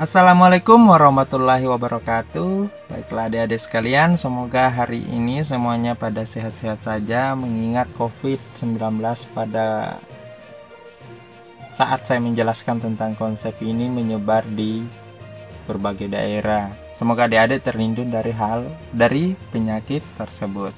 Assalamualaikum warahmatullahi wabarakatuh. Baiklah adik-adik sekalian, semoga hari ini semuanya pada sehat-sehat saja mengingat COVID-19 pada saat saya menjelaskan tentang konsep ini menyebar di berbagai daerah. Semoga adik-adik terlindung dari penyakit tersebut.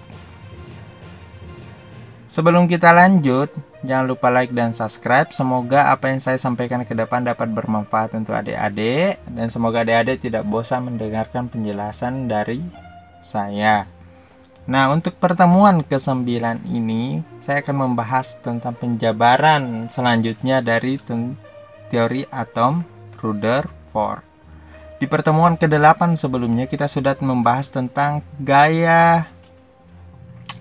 Sebelum kita lanjut, jangan lupa like dan subscribe. Semoga apa yang saya sampaikan ke depan dapat bermanfaat untuk adik-adik. Dan semoga adik-adik tidak bosan mendengarkan penjelasan dari saya. Nah, untuk pertemuan ke-9 ini, saya akan membahas tentang penjabaran selanjutnya dari teori atom Rutherford. Di pertemuan ke-8 sebelumnya, kita sudah membahas tentang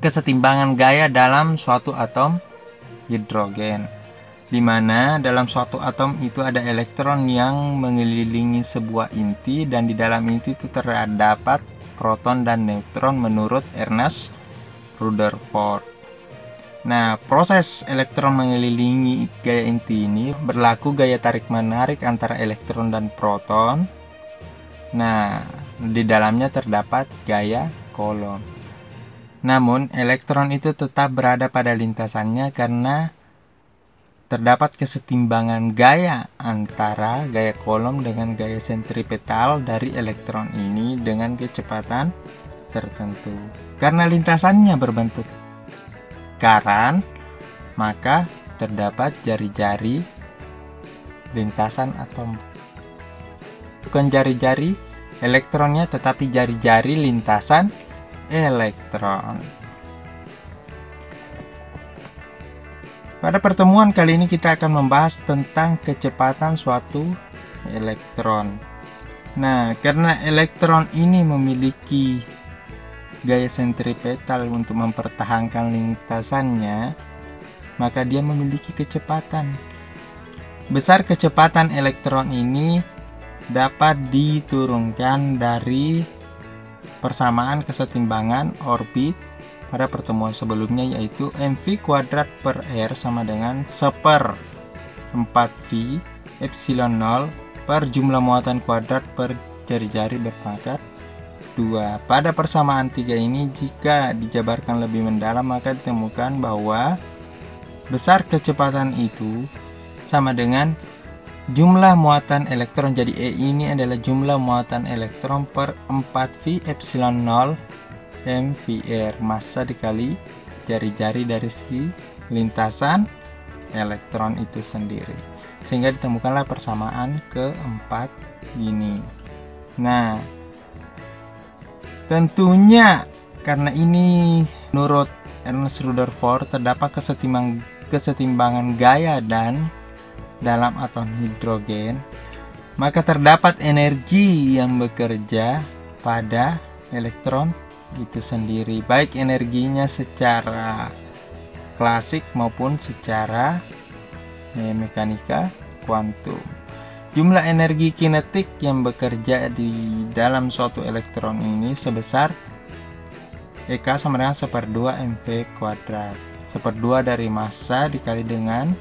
kesetimbangan gaya dalam suatu atom hidrogen, di mana dalam suatu atom itu ada elektron yang mengelilingi sebuah inti, dan di dalam inti itu terdapat proton dan neutron menurut Ernest Rutherford. Nah, proses elektron mengelilingi gaya inti ini berlaku gaya tarik-menarik antara elektron dan proton. Nah, di dalamnya terdapat gaya Coulomb. Namun, elektron itu tetap berada pada lintasannya karena terdapat kesetimbangan gaya antara gaya Coulomb dengan gaya sentripetal dari elektron ini dengan kecepatan tertentu. Karena lintasannya berbentuk lingkaran, maka terdapat jari-jari lintasan atom. Bukan jari-jari elektronnya, tetapi jari-jari lintasan elektron. Pada pertemuan kali ini kita akan membahas tentang kecepatan suatu elektron. Nah, karena elektron ini memiliki gaya sentripetal untuk mempertahankan lintasannya, maka dia memiliki kecepatan. Besar kecepatan elektron ini dapat diturunkan dari persamaan kesetimbangan orbit pada pertemuan sebelumnya, yaitu mv²/r sama dengan 1/4v epsilon 0 per jumlah muatan kuadrat per jari-jari berpangkat 2. Pada persamaan 3 ini, jika dijabarkan lebih mendalam, maka ditemukan bahwa besar kecepatan itu sama dengan jumlah muatan elektron. Jadi E ini adalah jumlah muatan elektron per 4V epsilon 0 mvr, massa dikali jari-jari dari si lintasan elektron itu sendiri, sehingga ditemukanlah persamaan keempat ini. Nah, tentunya karena ini menurut Ernest Rutherford terdapat kesetimbangan gaya dan dalam atom hidrogen, maka terdapat energi yang bekerja pada elektron itu sendiri, baik energinya secara klasik maupun secara mekanika kuantum. Jumlah energi kinetik yang bekerja di dalam suatu elektron ini sebesar EK sama dengan 1/2 mv². 1/2 dari massa dikali dengan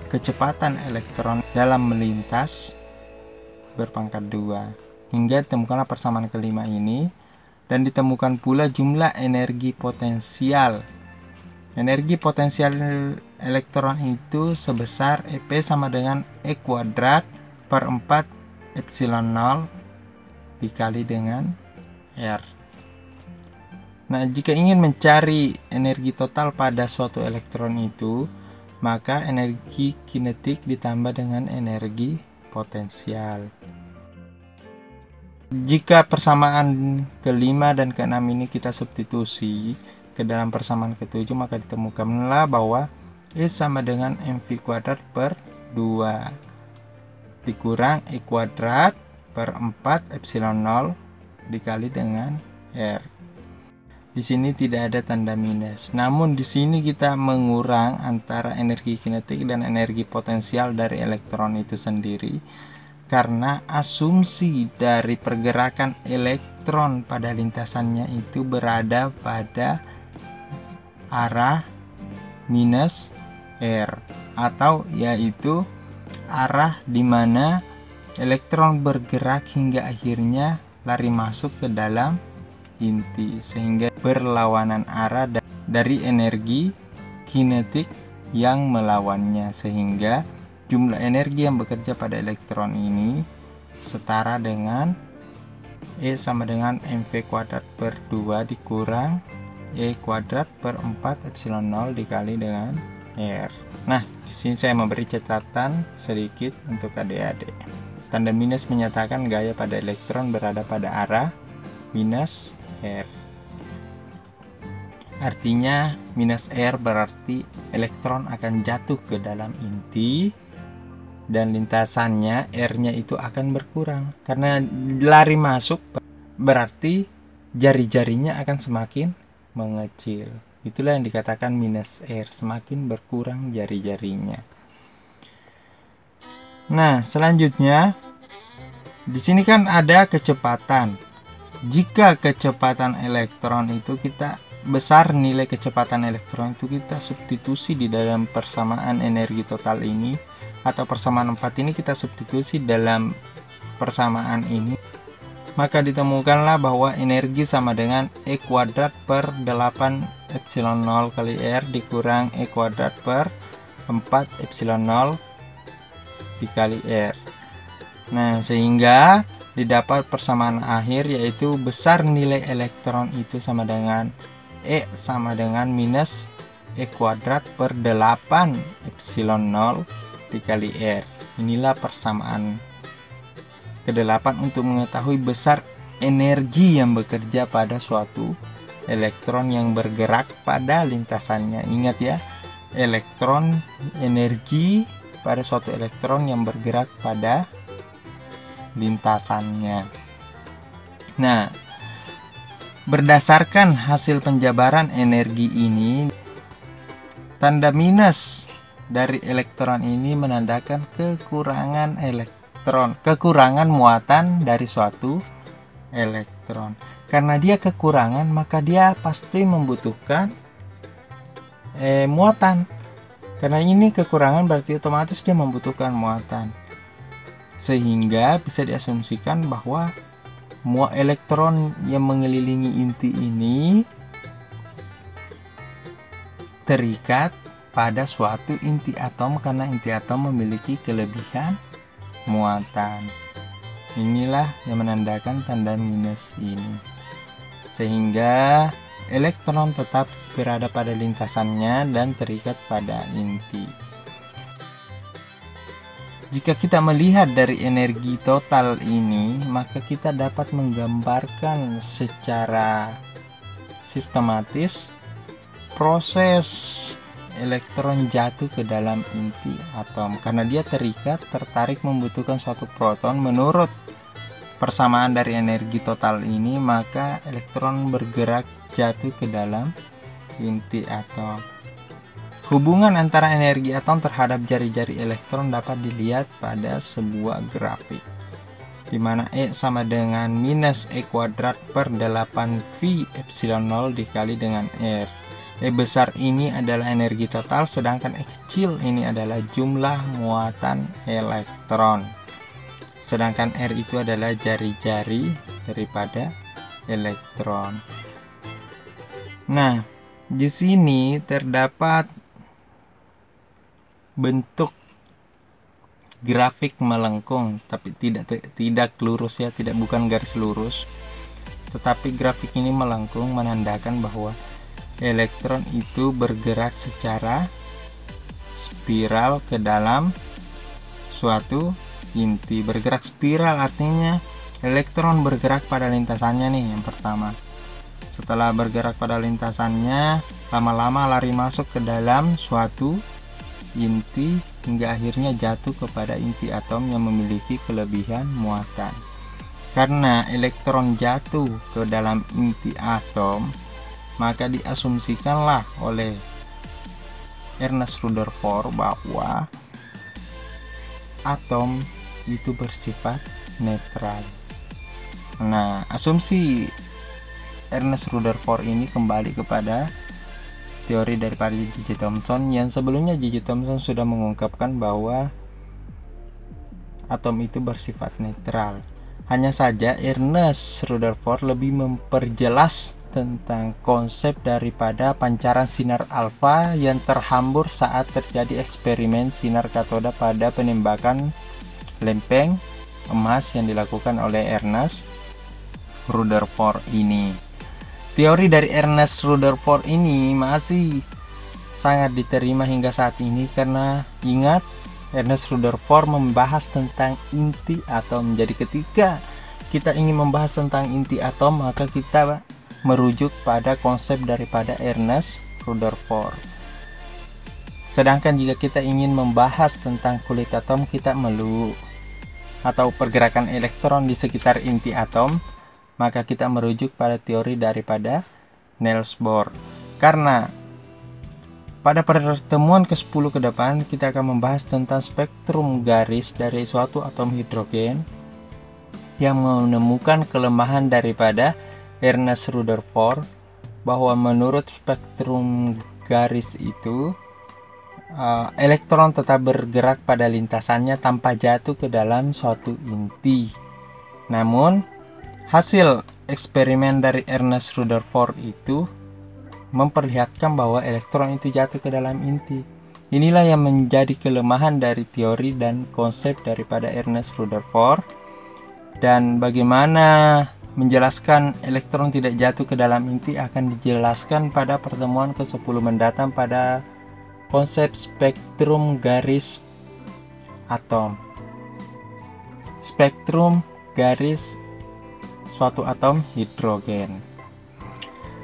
kecepatan elektron dalam melintas berpangkat 2, hingga ditemukanlah persamaan kelima ini, dan ditemukan pula jumlah energi potensial. Energi potensial elektron itu sebesar EP sama dengan E² per 4 epsilon 0 dikali dengan R. Nah, jika ingin mencari energi total pada suatu elektron itu, maka energi kinetik ditambah dengan energi potensial. Jika persamaan kelima dan keenam ini kita substitusi ke dalam persamaan ketujuh, maka ditemukanlah bahwa E sama dengan mv² per 2 dikurang E² per 4 epsilon 0 dikali dengan R. Di sini tidak ada tanda minus. Namun di sini kita mengurang antara energi kinetik dan energi potensial dari elektron itu sendiri, karena asumsi dari pergerakan elektron pada lintasannya itu berada pada arah minus R, atau yaitu arah di mana elektron bergerak hingga akhirnya lari masuk ke dalam inti, sehingga berlawanan arah dari energi kinetik yang melawannya, sehingga jumlah energi yang bekerja pada elektron ini setara dengan E sama dengan mv kuadrat per 2 dikurang E kuadrat per 4 epsilon 0 dikali dengan R. Nah, di sini saya memberi catatan sedikit untuk adik-adik. Tanda minus menyatakan gaya pada elektron berada pada arah minus R. Artinya minus R berarti elektron akan jatuh ke dalam inti dan lintasannya R-nya itu akan berkurang. Karena lari masuk berarti jari-jarinya akan semakin mengecil. Itulah yang dikatakan minus R, semakin berkurang jari-jarinya. Nah, selanjutnya di sini kan ada kecepatan. Jika kecepatan elektron itu besar nilai kecepatan elektron itu kita substitusi di dalam persamaan energi total ini, atau persamaan 4 ini kita substitusi dalam persamaan ini, maka ditemukanlah bahwa energi sama dengan E kuadrat per 8 epsilon 0 kali R dikurang E kuadrat per 4 epsilon 0 dikali R. Nah, sehingga didapat persamaan akhir, yaitu besar nilai elektron itu sama dengan E sama dengan minus E kuadrat per 8 epsilon 0 dikali R. Inilah persamaan ke-8 untuk mengetahui besar energi yang bekerja pada suatu elektron yang bergerak pada lintasannya. Ingat ya, energi pada suatu elektron yang bergerak pada lintasannya. Nah, berdasarkan hasil penjabaran energi ini, tanda minus dari elektron ini menandakan kekurangan muatan dari suatu elektron. Karena dia kekurangan, maka dia pasti membutuhkan muatan. Karena ini kekurangan berarti otomatis dia membutuhkan muatan. Sehingga bisa diasumsikan bahwa elektron yang mengelilingi inti ini terikat pada suatu inti atom karena inti atom memiliki kelebihan muatan. Inilah yang menandakan tanda minus ini. Sehingga elektron tetap berada pada lintasannya dan terikat pada inti. Jika kita melihat dari energi total ini, maka kita dapat menggambarkan secara sistematis proses elektron jatuh ke dalam inti atom. Karena dia tertarik membutuhkan suatu proton, menurut persamaan dari energi total ini, maka elektron bergerak jatuh ke dalam inti atom. Hubungan antara energi atom terhadap jari-jari elektron dapat dilihat pada sebuah grafik, di mana E sama dengan minus E kuadrat per 8V epsilon 0 dikali dengan R. E besar ini adalah energi total, sedangkan E kecil ini adalah jumlah muatan elektron. Sedangkan R itu adalah jari-jari daripada elektron. Nah, di sini terdapat bentuk grafik melengkung, tapi tidak lurus ya, bukan garis lurus. Tetapi grafik ini melengkung menandakan bahwa elektron itu bergerak secara spiral ke dalam suatu inti. Bergerak spiral artinya elektron bergerak pada lintasannya nih yang pertama. Setelah bergerak pada lintasannya, lama-lama lari masuk ke dalam suatu inti hingga akhirnya jatuh kepada inti atom yang memiliki kelebihan muatan. Karena elektron jatuh ke dalam inti atom, maka diasumsikanlah oleh Ernest Rutherford bahwa atom itu bersifat netral. Nah, asumsi Ernest Rutherford ini kembali kepada teori daripada J.J. Thomson, yang sebelumnya J.J. Thomson sudah mengungkapkan bahwa atom itu bersifat netral. Hanya saja Ernest Rutherford lebih memperjelas tentang konsep daripada pancaran sinar alfa yang terhambur saat terjadi eksperimen sinar katoda pada penembakan lempeng emas yang dilakukan oleh Ernest Rutherford ini. Teori dari Ernest Rutherford ini masih sangat diterima hingga saat ini karena ingat, Ernest Rutherford membahas tentang inti atom. Jadi ketika kita ingin membahas tentang inti atom, maka kita merujuk pada konsep daripada Ernest Rutherford. Sedangkan jika kita ingin membahas tentang kulit atom, kita atau pergerakan elektron di sekitar inti atom, maka kita merujuk pada teori daripada Niels Bohr. Karena pada pertemuan ke-10 ke depan kita akan membahas tentang spektrum garis dari suatu atom hidrogen yang menemukan kelemahan daripada Ernest Rutherford, bahwa menurut spektrum garis itu elektron tetap bergerak pada lintasannya tanpa jatuh ke dalam suatu inti. Namun hasil eksperimen dari Ernest Rutherford itu memperlihatkan bahwa elektron itu jatuh ke dalam inti. Inilah yang menjadi kelemahan dari teori dan konsep daripada Ernest Rutherford. Dan bagaimana menjelaskan elektron tidak jatuh ke dalam inti akan dijelaskan pada pertemuan ke-10 mendatang pada konsep spektrum garis atom. Spektrum garis suatu atom hidrogen.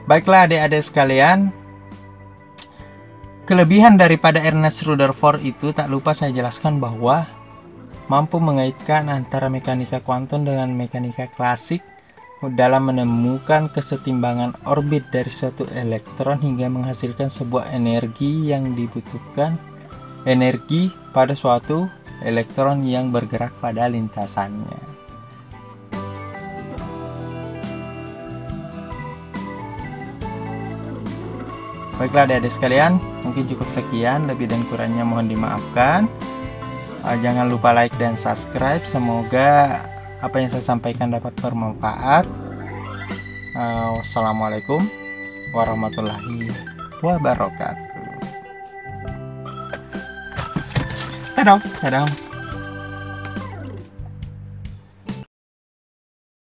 Baiklah adik-adik sekalian, kelebihan daripada Ernest Rutherford itu tak lupa saya jelaskan bahwa mampu mengaitkan antara mekanika kuantum dengan mekanika klasik dalam menemukan kesetimbangan orbit dari suatu elektron hingga menghasilkan sebuah energi yang dibutuhkan, energi pada suatu elektron yang bergerak pada lintasannya. Baiklah adik-adik sekalian, mungkin cukup sekian, lebih dan kurangnya mohon dimaafkan. Jangan lupa like dan subscribe, semoga apa yang saya sampaikan dapat bermanfaat. Wassalamualaikum warahmatullahi wabarakatuh. Dadah.